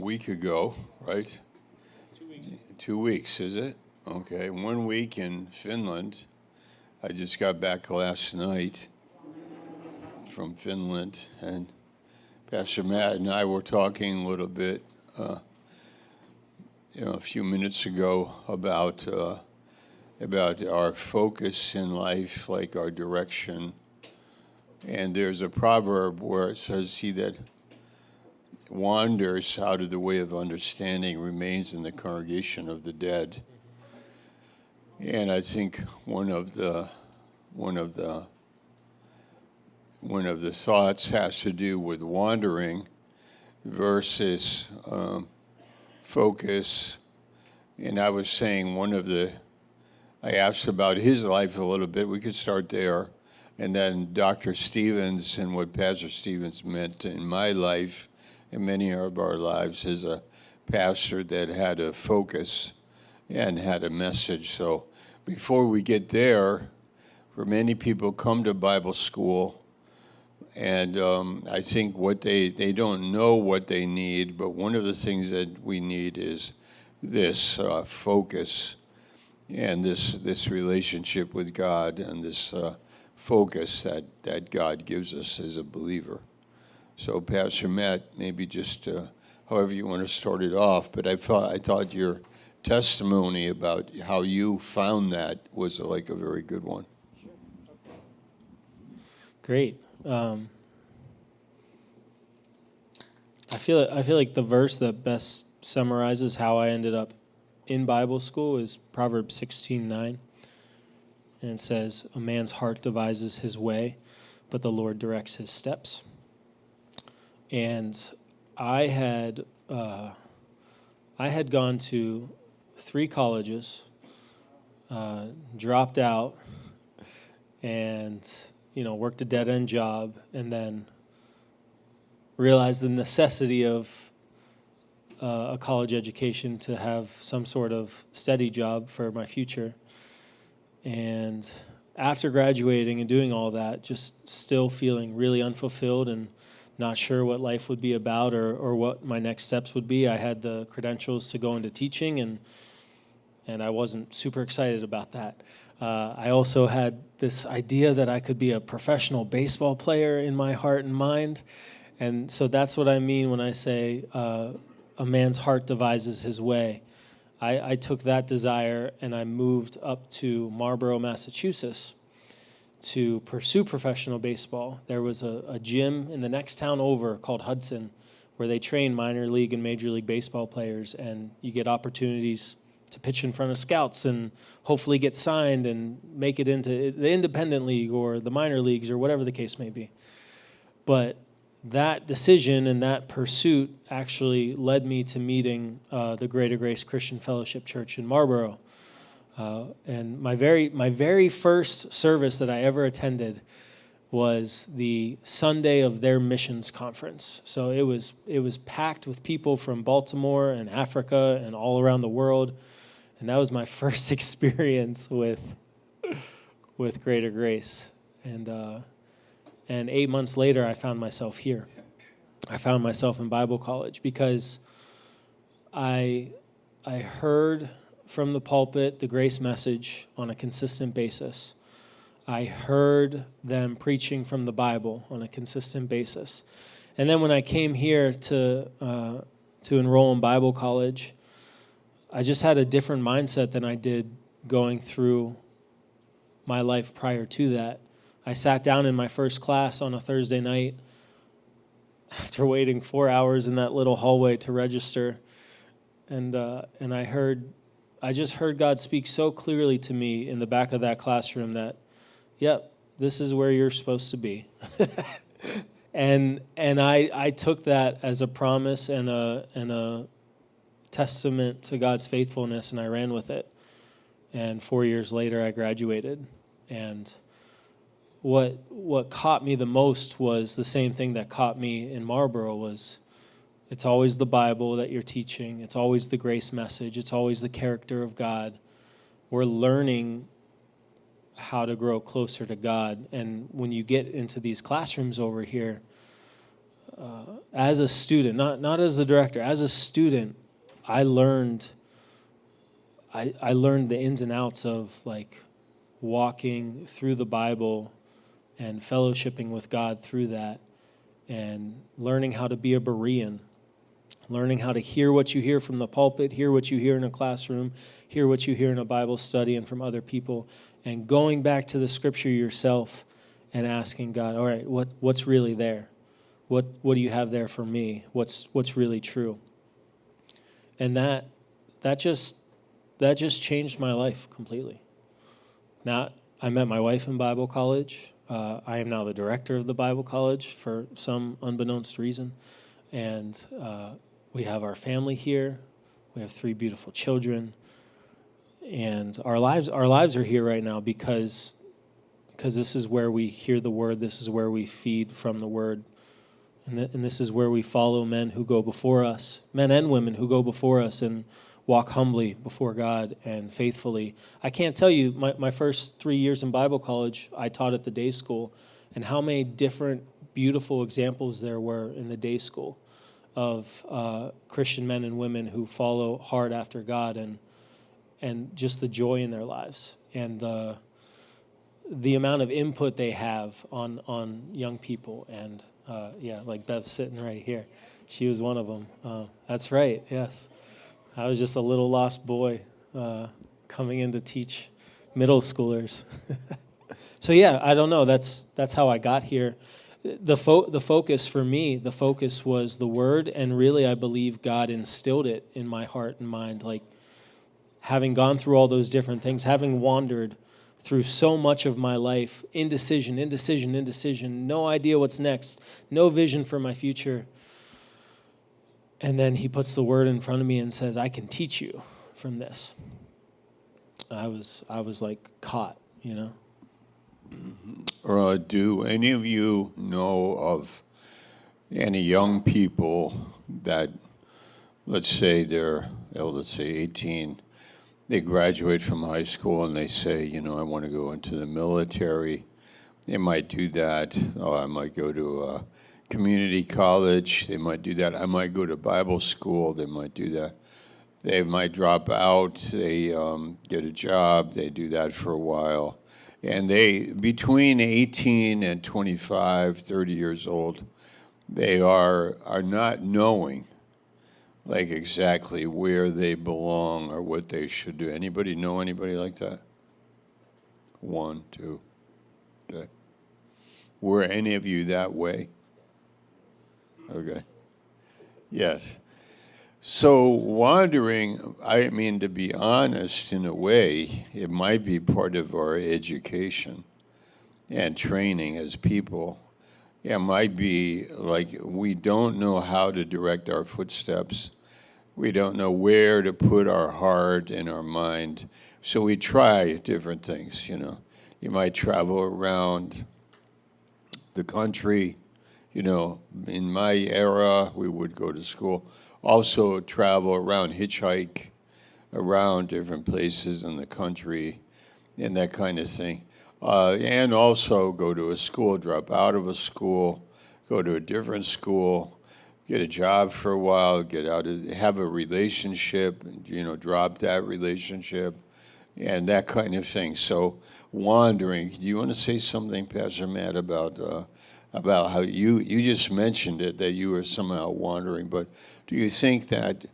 week ago, right? 2 weeks. 2 weeks, is it? Okay, 1 week in Finland. I just got back last night from Finland, and Pastor Matt and I were talking a little bit, a few minutes ago about our focus in life, like our direction. And there's a proverb where it says, "He that wanders out of the way of understanding remains in the congregation of the dead." And I think one of the thoughts has to do with wandering versus focus. And I was saying I asked about his life a little bit. We could start there. And then Dr. Stevens and what Pastor Stevens meant in my life and many of our lives as a pastor that had a focus and had a message. So before we get there, for many people come to Bible school, and I think what they don't know what they need, but one of the things that we need is this focus and this relationship with God and this focus that God gives us as a believer. So Pastor Matt, maybe just however you want to start it off, but I thought your testimony about how you found that was like a very good one. Sure. Okay. Great. I feel like the verse that best summarizes how I ended up in Bible school is Proverbs 16:9. And it says, "A man's heart devises his way, but the Lord directs his steps." And I had gone to 3 colleges, dropped out, and worked a dead-end job, and then realized the necessity of a college education to have some sort of steady job for my future. And after graduating and doing all that, just still feeling really unfulfilled and not sure what life would be about or what my next steps would be. I had the credentials to go into teaching, and I wasn't super excited about that. I also had this idea that I could be a professional baseball player in my heart and mind. And so that's what I mean when I say a man's heart devises his way. I took that desire and I moved up to Marlborough, Massachusetts to pursue professional baseball. There was a gym in the next town over called Hudson where they train minor league and major league baseball players, and you get opportunities to pitch in front of scouts and hopefully get signed and make it into the independent league or the minor leagues or whatever the case may be. But that decision and that pursuit actually led me to meeting the Greater Grace Christian Fellowship Church in Marlborough. And my very first service that I ever attended was the Sunday of their missions conference. So it was packed with people from Baltimore and Africa and all around the world. And that was my first experience with Greater Grace. And 8 months later, I found myself here. I found myself in Bible college because I heard from the pulpit the grace message on a consistent basis. I heard them preaching from the Bible on a consistent basis. And then when I came here to enroll in Bible college, I just had a different mindset than I did going through my life prior to that. I sat down in my first class on a Thursday night after waiting 4 hours in that little hallway to register, and I just heard God speak so clearly to me in the back of that classroom that, yep, this is where you're supposed to be. and I took that as a promise and a testament to God's faithfulness, and I ran with it. And 4 years later, I graduated. And what caught me the most was the same thing that caught me in Marlborough was it's always the Bible that you're teaching. It's always the grace message. It's always the character of God. We're learning how to grow closer to God. And when you get into these classrooms over here, as a student, not as the director, as a student, I learned the ins and outs of like walking through the Bible and fellowshipping with God through that, and learning how to be a Berean, learning how to hear what you hear from the pulpit, hear what you hear in a classroom, hear what you hear in a Bible study and from other people, and going back to the scripture yourself and asking God, all right, what's really there? What do you have there for me? What's really true? And that just changed my life completely. Now, I met my wife in Bible college. I am now the director of the Bible college for some unbeknownst reason. And we have our family here. We have 3 beautiful children. And our lives are here right now because this is where we hear the word. This is where we feed from the word. And this is where we follow men who go before us, men and women who go before us and walk humbly before God and faithfully. I can't tell you, my first 3 years in Bible college, I taught at the day school, and how many different beautiful examples there were in the day school of Christian men and women who follow hard after God, and just the joy in their lives and the amount of input they have on young people. And like Bev's sitting right here. She was one of them. That's right, yes. I was just a little lost boy coming in to teach middle schoolers. So yeah, I don't know. That's how I got here. The focus for me, the focus was the word, and really I believe God instilled it in my heart and mind. Like, having gone through all those different things, having wandered through so much of my life, indecision, no idea what's next, no vision for my future. And then he puts the word in front of me and says, I can teach you from this. I was like caught, you know. Do any of you know of any young people that, let's say 18, they graduate from high school and they say, I want to go into the military. They might do that. I might go to a community college. They might do that. I might go to Bible school. They might do that. They might drop out. They get a job. They do that for a while. And they, between 18 and 25, 30 years old, they are not knowing like exactly where they belong or what they should do. Anybody know anybody like that? 1, 2. Okay. Were any of you that way? Okay. Yes. So wandering, I mean, to be honest, in a way, it might be part of our education and training as people. Yeah, it might be like we don't know how to direct our footsteps. We don't know where to put our heart and our mind. So we try different things, You might travel around the country. In my era, we would go to school. Also travel around, hitchhike around different places in the country and that kind of thing. And also go to a school, drop out of a school, go to a different school, get a job for a while, get out, have a relationship, drop that relationship, and that kind of thing. So wandering. Do you want to say something, Pastor Matt, about how you just mentioned it, that you were somehow wandering, but do you think that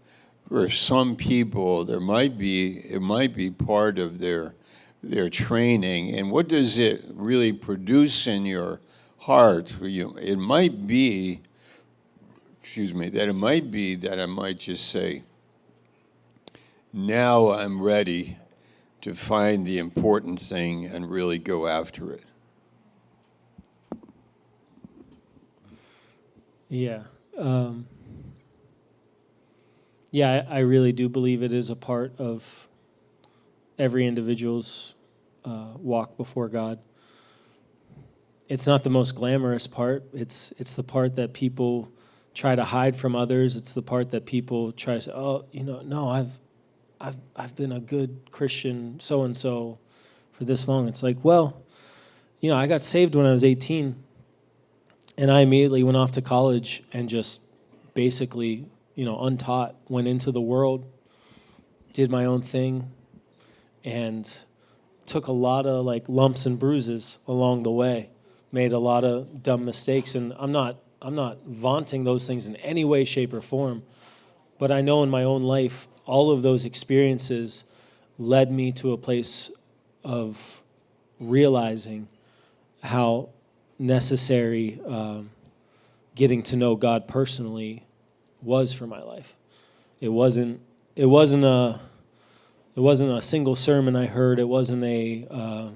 for some people it might be part of their training, and what does it really produce in your heart? It might be, that I might just say, now I'm ready to find the important thing and really go after it. Yeah. I really do believe it is a part of every individual's walk before God. It's not the most glamorous part. It's the part that people try to hide from others. It's the part that people try to say, no, I've been a good Christian so and so for this long. It's like, well, I got saved when I was 18, And I immediately went off to college and just basically, untaught, went into the world, did my own thing, and took a lot of like lumps and bruises along the way, made a lot of dumb mistakes. And I'm not vaunting those things in any way, shape, or form, but I know in my own life, all of those experiences led me to a place of realizing how necessary getting to know God personally was for my life. It wasn't a single sermon I heard. It wasn't a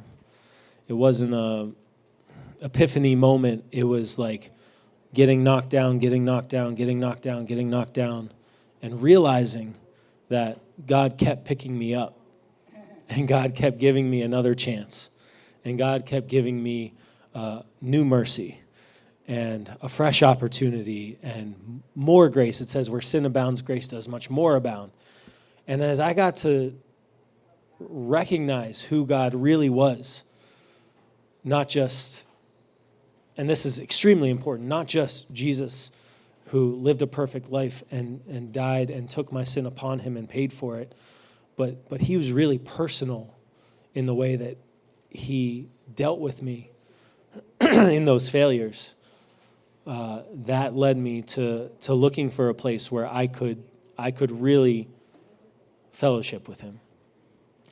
epiphany moment. It was like getting knocked down, and realizing that God kept picking me up, and God kept giving me another chance, and God kept giving me new mercy and a fresh opportunity and more grace. It says where sin abounds, grace does much more abound. And as I got to recognize who God really was, not just, and this is extremely important, not just Jesus who lived a perfect life and died and took my sin upon him and paid for it, but he was really personal in the way that he dealt with me in those failures. That led me to looking for a place where I could really fellowship with him.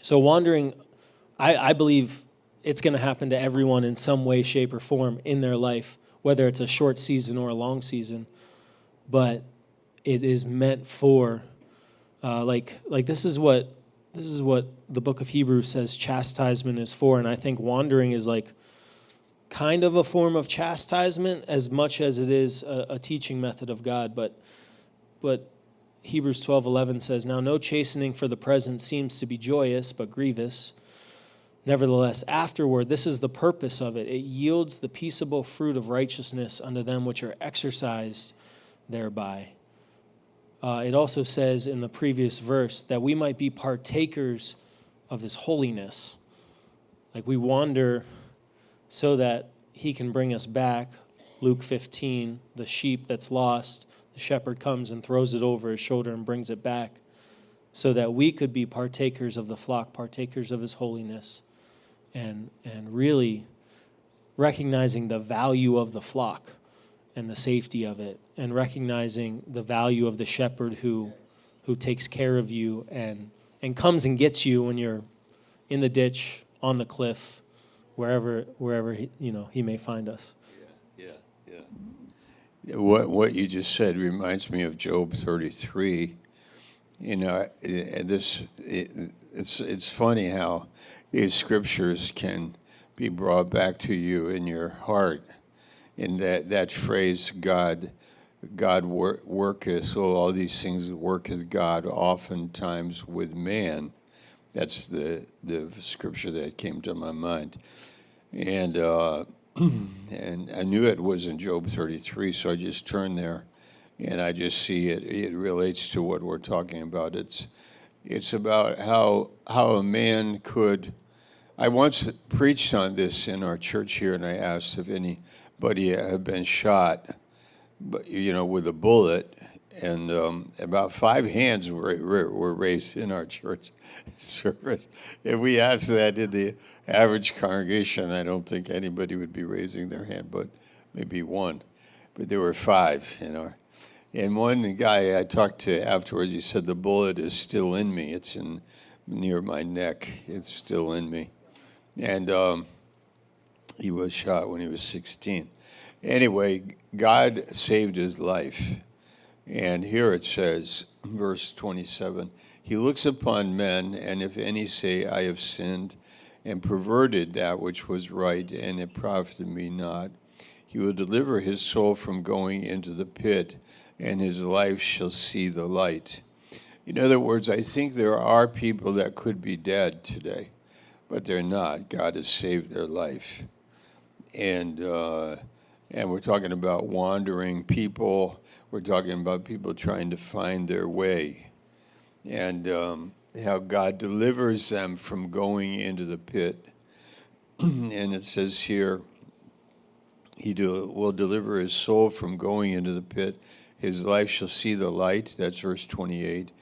So wandering, I believe it's going to happen to everyone in some way, shape, or form in their life, whether it's a short season or a long season. But it is meant for, like this is what the book of Hebrews says chastisement is for, and I think wandering is like kind of a form of chastisement as much as it is a teaching method of God. But Hebrews 12:11 says, "Now no chastening for the present seems to be joyous, but grievous. Nevertheless, afterward, this is the purpose of it. It yields the peaceable fruit of righteousness unto them which are exercised thereby." It also says in the previous verse that we might be partakers of his holiness. Like we wander so that he can bring us back. Luke 15, the sheep that's lost, the shepherd comes and throws it over his shoulder and brings it back so that we could be partakers of the flock, partakers of his holiness, and really recognizing the value of the flock and the safety of it, and recognizing the value of the shepherd who takes care of you and comes and gets you when you're in the ditch, on the cliff, wherever he may find us. Yeah. What you just said reminds me of Job 33. It's funny how these scriptures can be brought back to you in your heart. In that phrase, God worketh, so all these things worketh God oftentimes with man. That's the scripture that came to my mind. And and I knew it was in Job 33, so I just turned there, and I just see it relates to what we're talking about. It's about how a man could. I once preached on this in our church here, and I asked if anybody had been shot, but with a bullet, and about 5 hands were raised in our church service. If we asked that in the average congregation, I don't think anybody would be raising their hand, but maybe one. But there were 5, And one guy I talked to afterwards, he said, the bullet is still in me. It's near my neck. It's still in me. And he was shot when he was 16. Anyway, God saved his life. And here it says, verse 27, he looks upon men, and if any say, I have sinned and perverted that which was right, and it profited me not, he will deliver his soul from going into the pit, and his life shall see the light. In other words, I think there are people that could be dead today, but they're not. God has saved their life. And we're talking about wandering people. We're talking about people trying to find their way, and how God delivers them from going into the pit. And it says here, will deliver his soul from going into the pit. His life shall see the light. That's verse 28.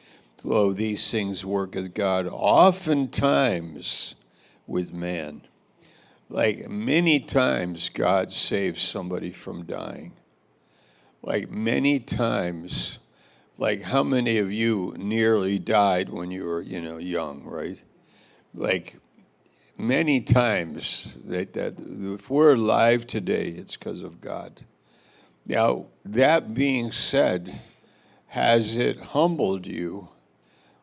Lo, these things worketh God oftentimes with man. Like many times God saves somebody from dying. Like many times, like how many of you nearly died when you were, young, right? Like many times that if we're alive today, it's because of God. Now, that being said, has it humbled you,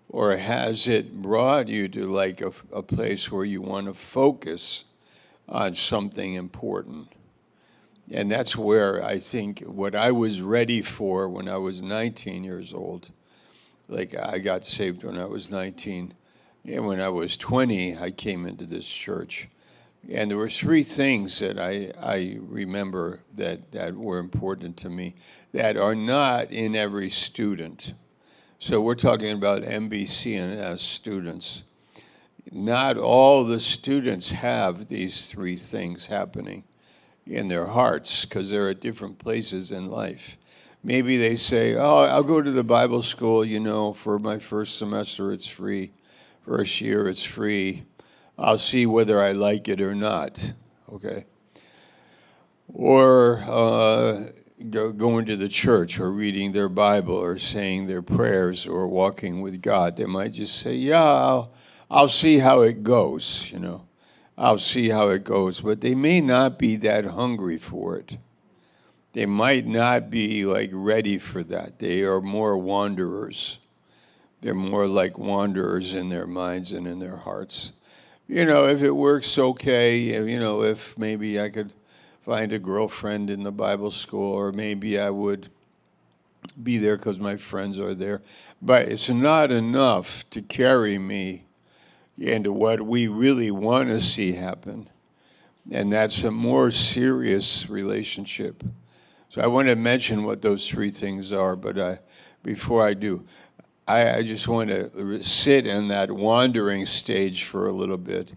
or has it brought you to like a place where you want to focus on something important? And that's where I think what I was ready for when I was 19 years old, like I got saved when I was 19, and when I was 20, I came into this church. And there were three things that I remember that were important to me that are not in every student. So we're talking about MBC and as students. Not all the students have these three things happening in their hearts because they're at different places in life. Maybe they say, oh, I'll go to the Bible school, for my first semester it's free. First year it's free. I'll see whether I like it or not, okay? Or going to the church or reading their Bible or saying their prayers or walking with God. They might just say, yeah, I'll see how it goes, I'll see how it goes. But they may not be that hungry for it. They might not be like ready for that. They are more wanderers. They're more like wanderers in their minds and in their hearts. If it works, okay. If maybe I could find a girlfriend in the Bible school, or maybe I would be there because my friends are there. But it's not enough to carry me into what we really want to see happen. And that's a more serious relationship. So I want to mention what those three things are, but before I do, I just want to sit in that wandering stage for a little bit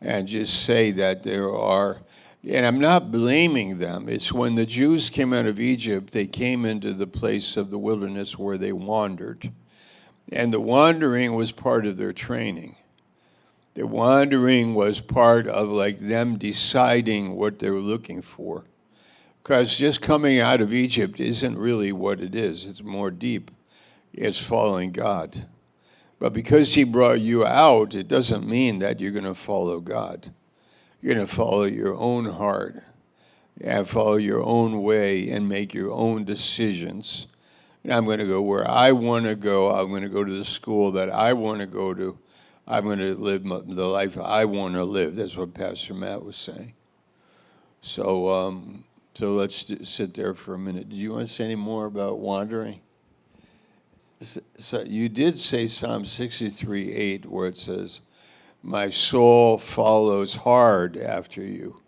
and just say that there are, and I'm not blaming them. It's when the Jews came out of Egypt, they came into the place of the wilderness where they wandered. And the wandering was part of their training. The wandering was part of like them deciding what they were looking for. Because just coming out of Egypt isn't really what it is. It's more deep. It's following God. But because he brought you out, it doesn't mean that you're going to follow God. You're going to follow your own heart and follow your own way and make your own decisions. And I'm going to go where I want to go. I'm going to go to the school that I want to go to. I'm going to live the life I want to live. That's what Pastor Matt was saying. So let's sit there for a minute. Do you want to say any more about wandering? So you did say Psalm 63:8, where it says, my soul follows hard after you.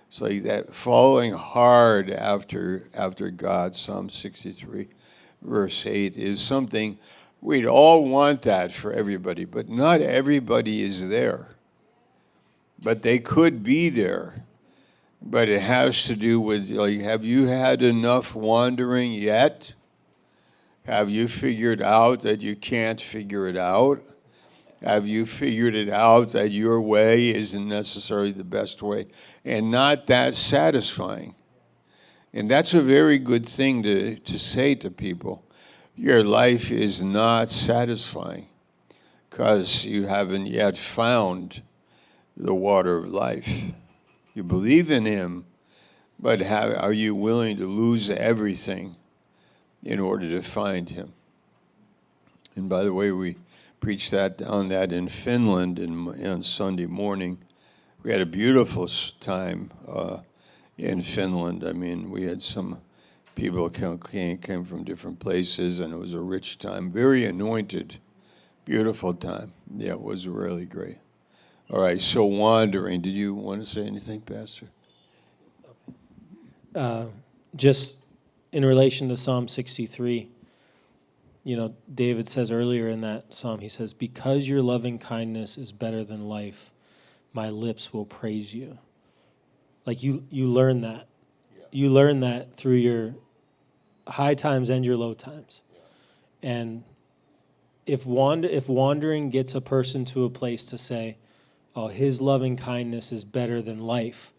So that following hard after God, Psalm 63, verse 8, is something we'd all want that for everybody, but not everybody is there. But they could be there. But it has to do with, like, have you had enough wandering yet? Have you figured out that you can't figure it out? Have you figured it out that your way isn't necessarily the best way and not that satisfying? And that's a very good thing to say to people. Your life is not satisfying because you haven't yet found the water of life. You believe in him, but are you willing to lose everything in order to find him? And by the way, we preached on that in Finland on Sunday morning. We had a beautiful time in Finland. I mean, we had some people came from different places, and it was a rich time, very anointed, beautiful time. Yeah, it was really great. All right, so wandering. Did you want to say anything, Pastor? Just in relation to Psalm 63, David says earlier in that psalm, he says, because your loving kindness is better than life, my lips will praise you. Like you learn that you learn that through your high times and your low times. And if wandering gets a person to a place to say, oh, his loving kindness is better than life,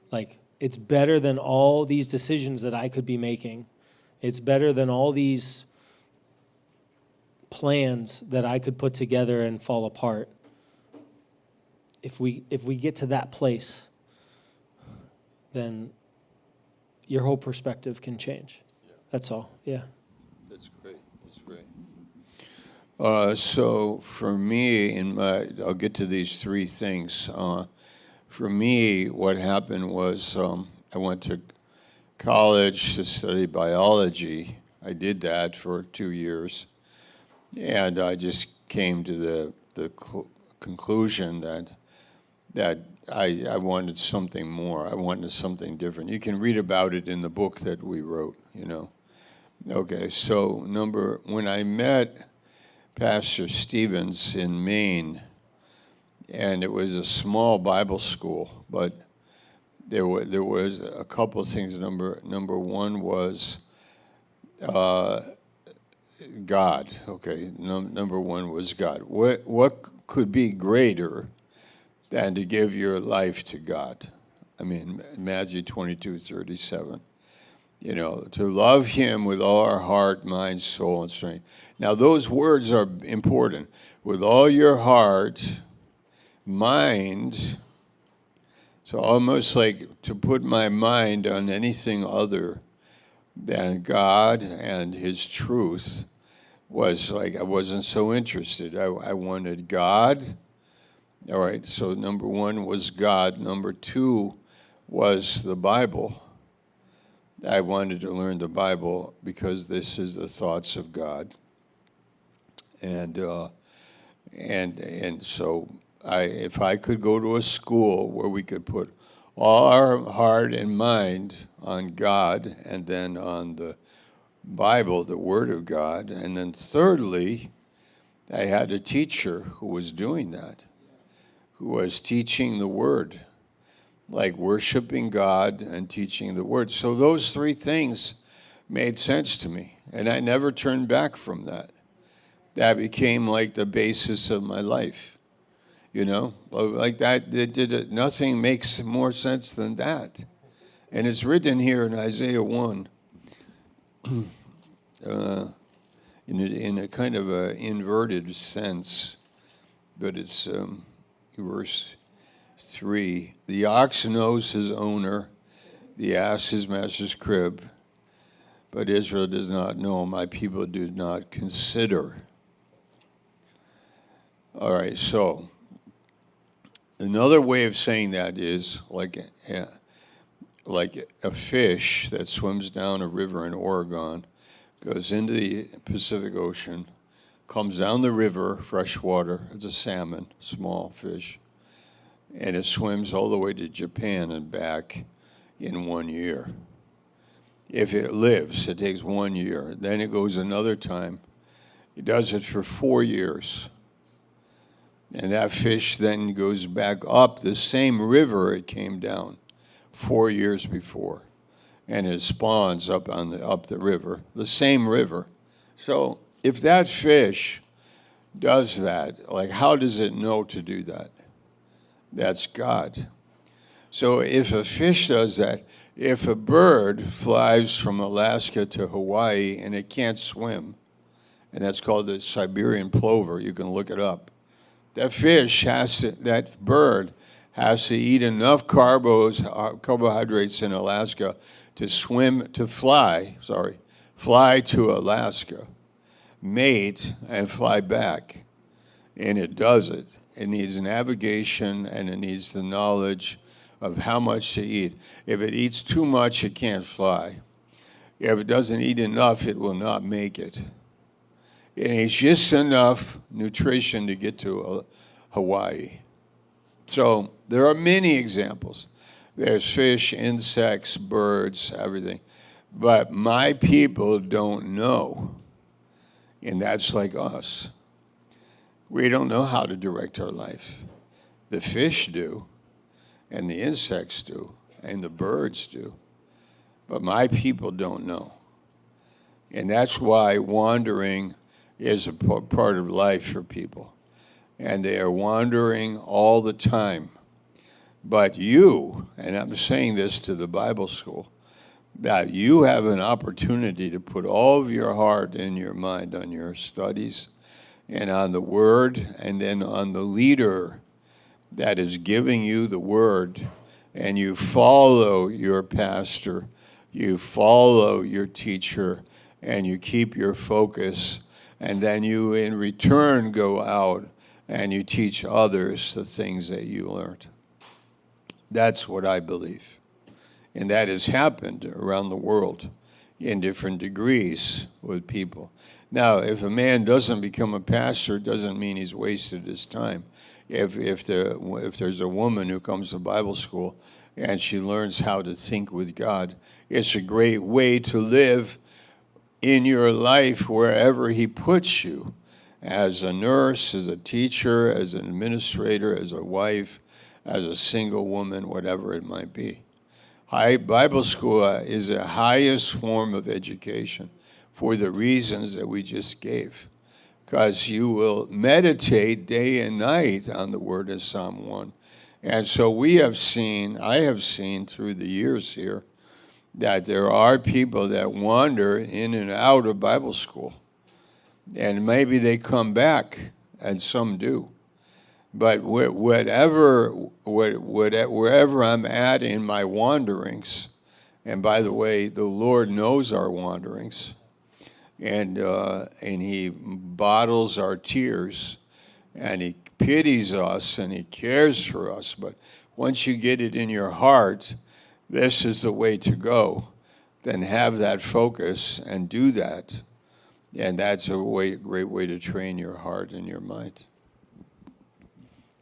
like it's better than all these decisions that I could be making. It's better than all these plans that I could put together and fall apart. If we get to that place, then your whole perspective can change. Yeah. That's all. Yeah. That's great. That's great. So for me, I'll get to these three things. For me, what happened was I went to college to study biology. I did that for 2 years, and I just came to the conclusion that I wanted something more. I wanted something different. You can read about it in the book that we wrote, you know. Okay, so when I met Pastor Stevens in Maine, and it was a small Bible school, but there was a couple of things. Number one was God. Okay, number one was God. What could be greater than to give your life to God? I mean, Matthew 22:37. You know, to love him with all our heart, mind, soul, and strength. Now, those words are important. With all your heart, mind, so almost like to put my mind on anything other than God and his truth was like I wasn't so interested. I wanted God. All right, so number one was God. Number two was the Bible. I wanted to learn the Bible because this is the thoughts of God, and so if I could go to a school where we could put all our heart and mind on God, and then on the Bible, the Word of God, and then thirdly, I had a teacher who was doing that, who was teaching the Word, like worshiping God and teaching the Word. So those three things made sense to me, and I never turned back from that. That became like the basis of my life, you know? Like that, nothing makes more sense than that. And it's written here in Isaiah 1, in a kind of a inverted sense, but it's verse 3, the ox knows his owner, the ass his master's crib, but Israel does not know, my people do not consider. All right, so another way of saying that is like a fish that swims down a river in Oregon, goes into the Pacific Ocean, comes down the river, fresh water, it's a salmon, small fish, and it swims all the way to Japan and back in 1 year. If it lives, it takes 1 year. Then it goes another time. It does it for 4 years. And that fish then goes back up the same river it came down 4 years before. And it spawns up the river, the same river. So if that fish does that, like how does it know to do that? That's God. So if a fish does that, if a bird flies from Alaska to Hawaii and it can't swim, and that's called the Siberian plover, you can look it up. That bird has to eat enough carbohydrates in Alaska to fly to Alaska, mate, and fly back. And it does it. It needs navigation, and it needs the knowledge of how much to eat. If it eats too much, it can't fly. If it doesn't eat enough, it will not make it. It needs just enough nutrition to get to Hawaii. So there are many examples. There's fish, insects, birds, everything. But my people don't know. And that's like us. We don't know how to direct our life. The fish do, and the insects do, and the birds do. but my people don't know. And that's why wandering is a part of life for people. And they are wandering all the time. But you, and I'm saying this to the Bible school, that you have an opportunity to put all of your heart and your mind on your studies and on the Word, and then on the leader that is giving you the Word, and you follow your pastor, you follow your teacher, and you keep your focus, and then you in return go out and you teach others the things that you learned. That's what I believe. And that has happened around the world in different degrees with people. Now, if a man doesn't become a pastor, it doesn't mean he's wasted his time. If there's a woman who comes to Bible school and she learns how to think with God, it's a great way to live in your life wherever he puts you, as a nurse, as a teacher, as an administrator, as a wife, as a single woman, whatever it might be. Bible school is the highest form of education for the reasons that we just gave, because you will meditate day and night on the word of Psalm 1. And so I have seen through the years here, that there are people that wander in and out of Bible school. And maybe they come back, and some do. But wherever I'm at in my wanderings, and by the way, the Lord knows our wanderings, and He bottles our tears, and He pities us, and He cares for us. But once you get it in your heart, this is the way to go, then have that focus and do that. And that's a great way to train your heart and your mind.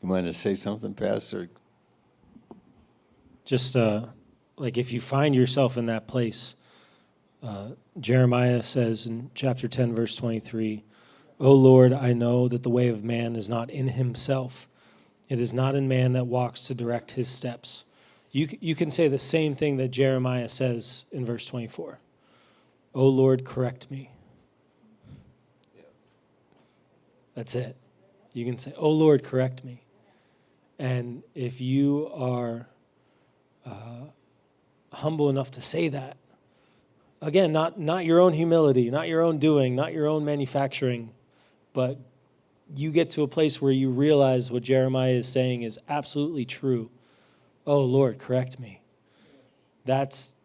You want to say something, Pastor? Just like if you find yourself in that place, Jeremiah says in chapter 10, verse 23, "O Lord, I know that the way of man is not in himself. It is not in man that walks to direct his steps." You can say the same thing that Jeremiah says in verse 24. "O Lord, correct me." That's it. You can say, "O Lord, correct me." And if you are humble enough to say that, again, not your own humility, not your own doing, not your own manufacturing, but you get to a place where you realize what Jeremiah is saying is absolutely true. "Oh, Lord, correct me." That's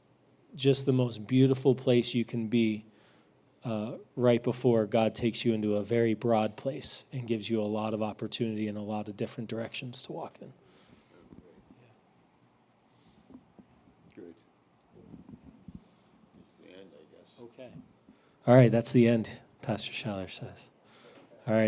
just the most beautiful place you can be right before God takes you into a very broad place and gives you a lot of opportunity and a lot of different directions to walk in. Good. It's the end, I guess. Okay. All right, that's the end, Pastor Schaller says. All right.